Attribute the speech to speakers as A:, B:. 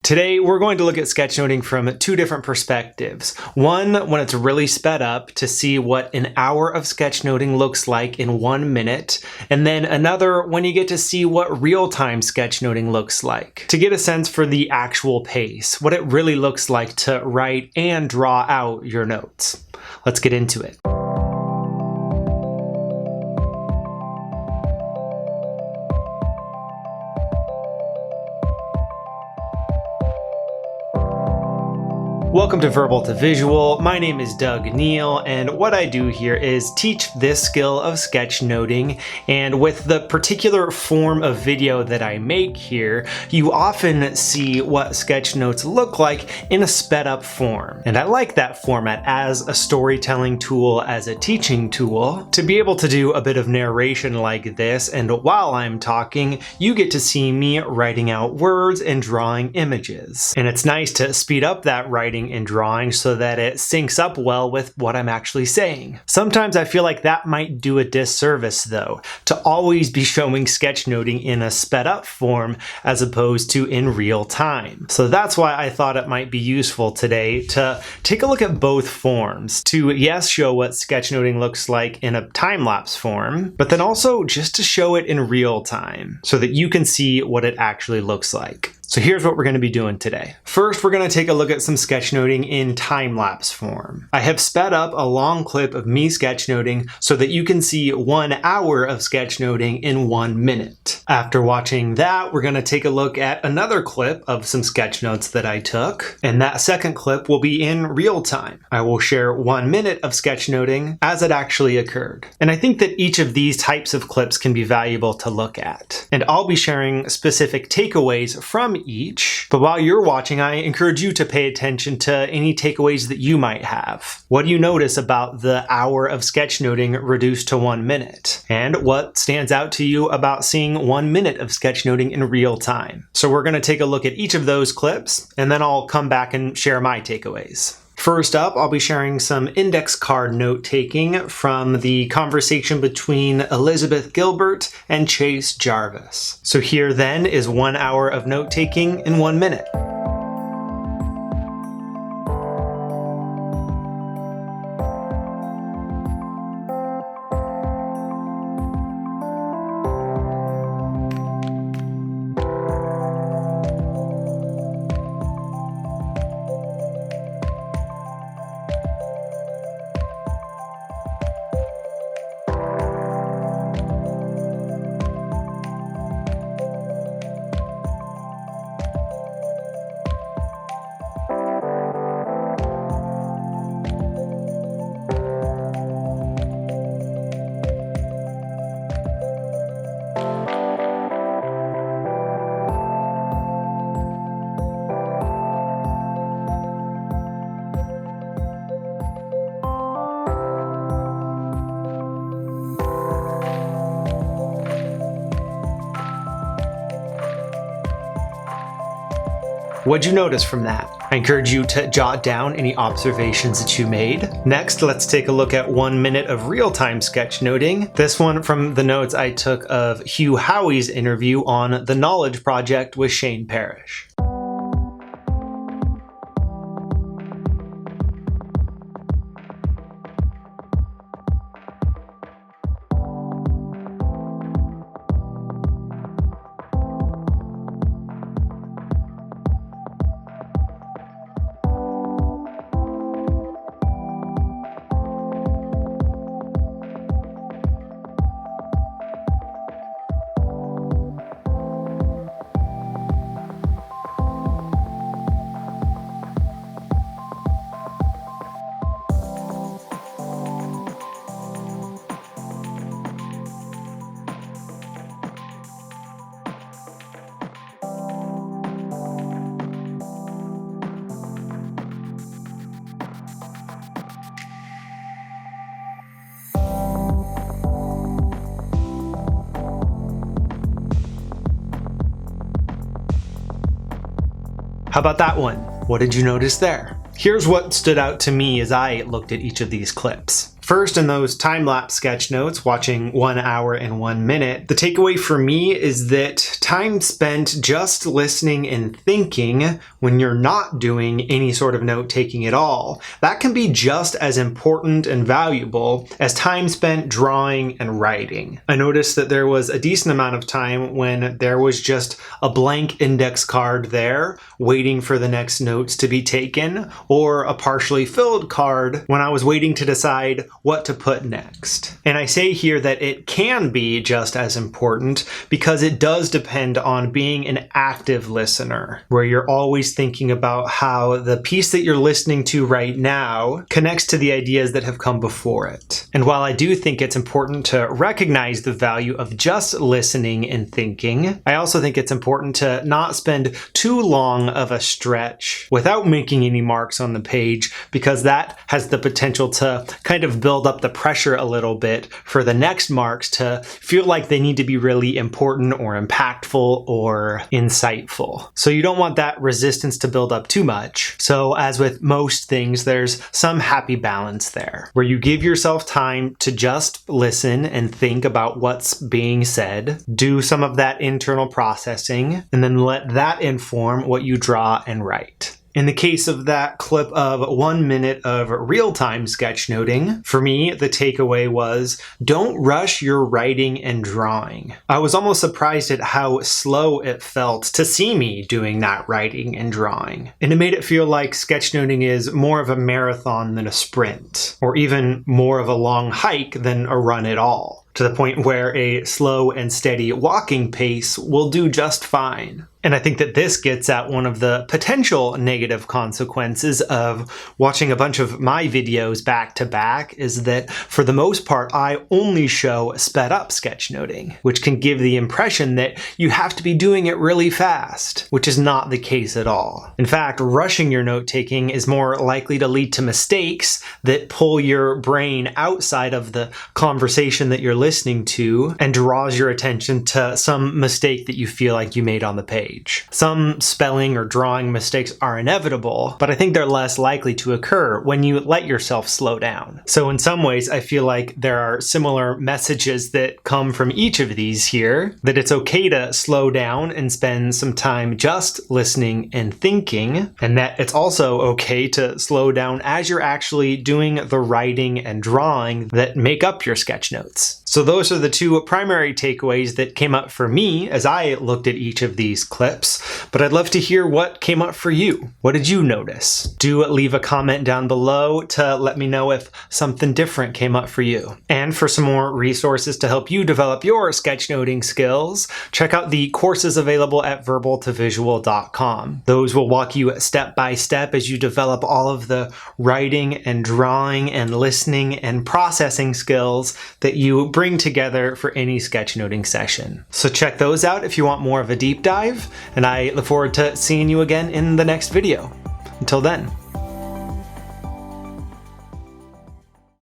A: Today, we're going to look at sketchnoting from two different perspectives. One, when it's really sped up to see what an hour of sketchnoting looks like in 1 minute, and then another when you get to see what real-time sketchnoting looks like, to get a sense for the actual pace, what it really looks like to write and draw out your notes. Let's get into it. Welcome to Verbal to Visual. My name is Doug Neill, and what I do here is teach this skill of sketchnoting. And with the particular form of video that I make here, you often see what sketch notes look like in a sped up form. And I like that format as a storytelling tool, as a teaching tool, to be able to do a bit of narration like this. And while I'm talking, you get to see me writing out words and drawing images. And it's nice to speed up that writing and drawing so that it syncs up well with what I'm actually saying. Sometimes I feel like that might do a disservice though, to always be showing sketchnoting in a sped up form as opposed to in real time. So that's why I thought it might be useful today to take a look at both forms, to yes, show what sketchnoting looks like in a time-lapse form, but then also just to show it in real time so that you can see what it actually looks like. So here's what we're going to be doing today. First, we're going to take a look at some sketchnoting in time-lapse form. I have sped up a long clip of me sketchnoting so that you can see 1 hour of sketchnoting in 1 minute. After watching that, we're going to take a look at another clip of some sketch notes that I took, and that second clip will be in real time. I will share 1 minute of sketchnoting as it actually occurred. And I think that each of these types of clips can be valuable to look at. And I'll be sharing specific takeaways from each, but while you're watching, I encourage you to pay attention to any takeaways that you might have. What do you notice about the hour of sketchnoting reduced to 1 minute? And what stands out to you about seeing 1 minute of sketchnoting in real time? So we're going to take a look at each of those clips, and then I'll come back and share my takeaways. First up, I'll be sharing some index card note-taking from the conversation between Elizabeth Gilbert and Chase Jarvis. So here then is 1 hour of note-taking in 1 minute. What'd you notice from that? I encourage you to jot down any observations that you made. Next, let's take a look at 1 minute of real-time sketchnoting. This one from the notes I took of Hugh Howey's interview on The Knowledge Project with Shane Parrish. How about that one? What did you notice there? Here's what stood out to me as I looked at each of these clips. First, in those time-lapse sketch notes, watching 1 hour and 1 minute, the takeaway for me is that time spent just listening and thinking when you're not doing any sort of note-taking at all, that can be just as important and valuable as time spent drawing and writing. I noticed that there was a decent amount of time when there was just a blank index card there waiting for the next notes to be taken, or a partially filled card when I was waiting to decide what to put next. And I say here that it can be just as important because it does depend on being an active listener, where you're always thinking about how the piece that you're listening to right now connects to the ideas that have come before it. And while I do think it's important to recognize the value of just listening and thinking, I also think it's important to not spend too long of a stretch without making any marks on the page, because that has the potential to kind of build up the pressure a little bit for the next marks to feel like they need to be really important or impactful or insightful. So you don't want that resistance to build up too much. So as with most things, there's some happy balance there, where you give yourself time to just listen and think about what's being said, do some of that internal processing, and then let that inform what you draw and write. In the case of that clip of 1 minute of real-time sketchnoting, for me, the takeaway was, don't rush your writing and drawing. I was almost surprised at how slow it felt to see me doing that writing and drawing. And it made it feel like sketchnoting is more of a marathon than a sprint, or even more of a long hike than a run at all, to the point where a slow and steady walking pace will do just fine. And I think that this gets at one of the potential negative consequences of watching a bunch of my videos back to back, is that for the most part, I only show sped up sketchnoting, which can give the impression that you have to be doing it really fast, which is not the case at all. In fact, rushing your note-taking is more likely to lead to mistakes that pull your brain outside of the conversation that you're listening to and draws your attention to some mistake that you feel like you made on the page. Some spelling or drawing mistakes are inevitable, but I think they're less likely to occur when you let yourself slow down. So in some ways, I feel like there are similar messages that come from each of these here, that it's okay to slow down and spend some time just listening and thinking, and that it's also okay to slow down as you're actually doing the writing and drawing that make up your sketch notes. So those are the two primary takeaways that came up for me as I looked at each of these clips, but I'd love to hear what came up for you. What did you notice? Do leave a comment down below to let me know if something different came up for you. And for some more resources to help you develop your sketchnoting skills, check out the courses available at verbaltovisual.com. Those will walk you step by step as you develop all of the writing and drawing and listening and processing skills that you bring together for any sketchnoting session. So check those out if you want more of a deep dive, and I look forward to seeing you again in the next video. Until then.